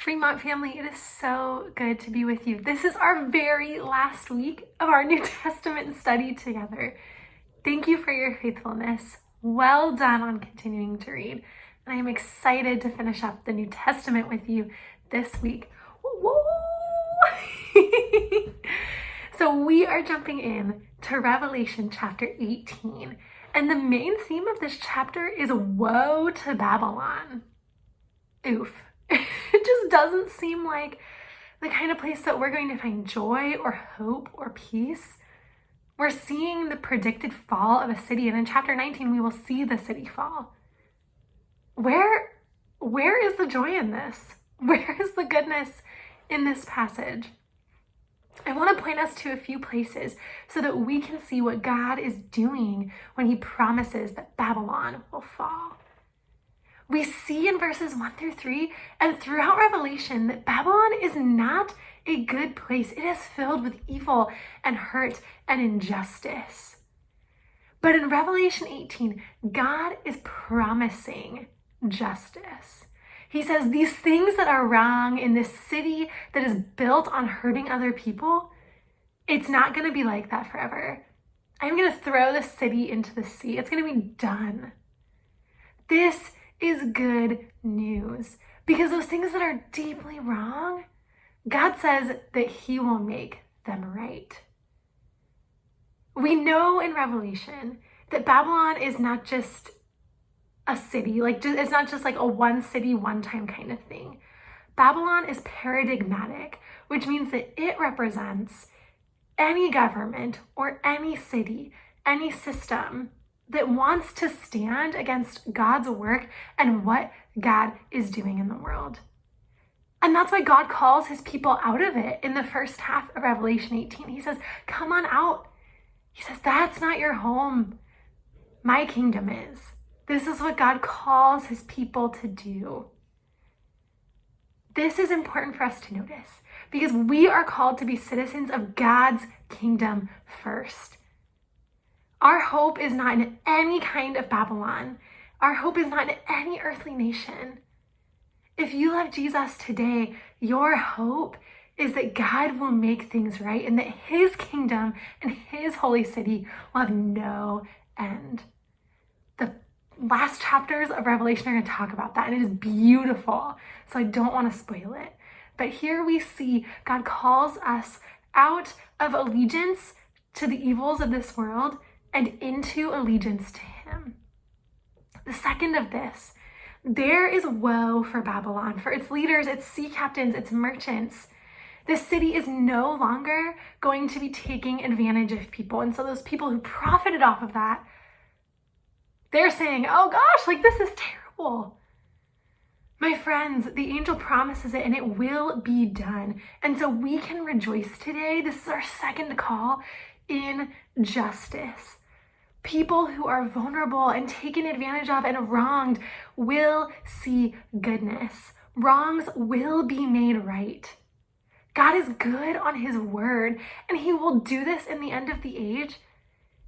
Fremont family, it is so good to be with you. This is our very last week of our New Testament study together. Thank you for your faithfulness. Well done on continuing to read. And I am excited to finish up the New Testament with you this week. Woo! So we are jumping in to Revelation chapter 18. And the main theme of this chapter is woe to Babylon. Oof. It just doesn't seem like the kind of place that we're going to find joy or hope or peace. We're seeing the predicted fall of a city, and in chapter 19, we will see the city fall. Where is the joy in this? Where is the goodness in this passage? I want to point us to a few places so that we can see what God is doing when he promises that Babylon will fall. We see in verses 1 through 3 and throughout Revelation that Babylon is not a good place. It is filled with evil and hurt and injustice. But in Revelation 18, God is promising justice. He says these things that are wrong in this city that is built on hurting other people, it's not going to be like that forever. I'm going to throw the city into the sea. It's going to be done. This is good news because those things that are deeply wrong, God says that he will make them right. We know in Revelation that Babylon is not just a city, it's not just like a one city, one time kind of thing. Babylon is paradigmatic, which means that it represents any government or any city, any system that wants to stand against God's work and what God is doing in the world. And that's why God calls his people out of it in the first half of Revelation 18. He says, come on out. He says, that's not your home. My kingdom is. This is what God calls his people to do. This is important for us to notice because we are called to be citizens of God's kingdom first. Our hope is not in any kind of Babylon. Our hope is not in any earthly nation. If you love Jesus today, your hope is that God will make things right and that his kingdom and his holy city will have no end. The last chapters of Revelation are going to talk about that, and it is beautiful, so I don't want to spoil it. But here we see God calls us out of allegiance to the evils of this world and into allegiance to him. The second of this, there is woe for Babylon, for its leaders, its sea captains, its merchants. This city is no longer going to be taking advantage of people. And so those people who profited off of that, they're saying, oh gosh, this is terrible. My friends, the angel promises it and it will be done. And so we can rejoice today. This is our second call in justice. People who are vulnerable and taken advantage of and wronged will see goodness. Wrongs will be made right. God is good on his word, and he will do this in the end of the age.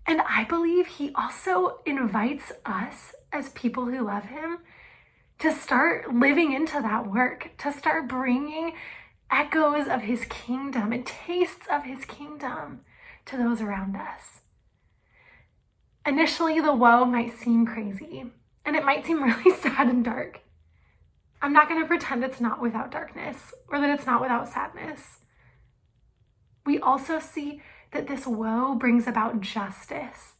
And I believe he also invites us as people who love him to start living into that work, to start bringing echoes of his kingdom and tastes of his kingdom to those around us. Initially, the woe might seem crazy, and it might seem really sad and dark. I'm not going to pretend it's not without darkness or that it's not without sadness. We also see that this woe brings about justice.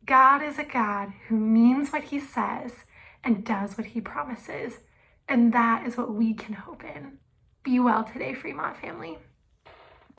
God is a God who means what he says and does what he promises, and that is what we can hope in. Be well today, Fremont family.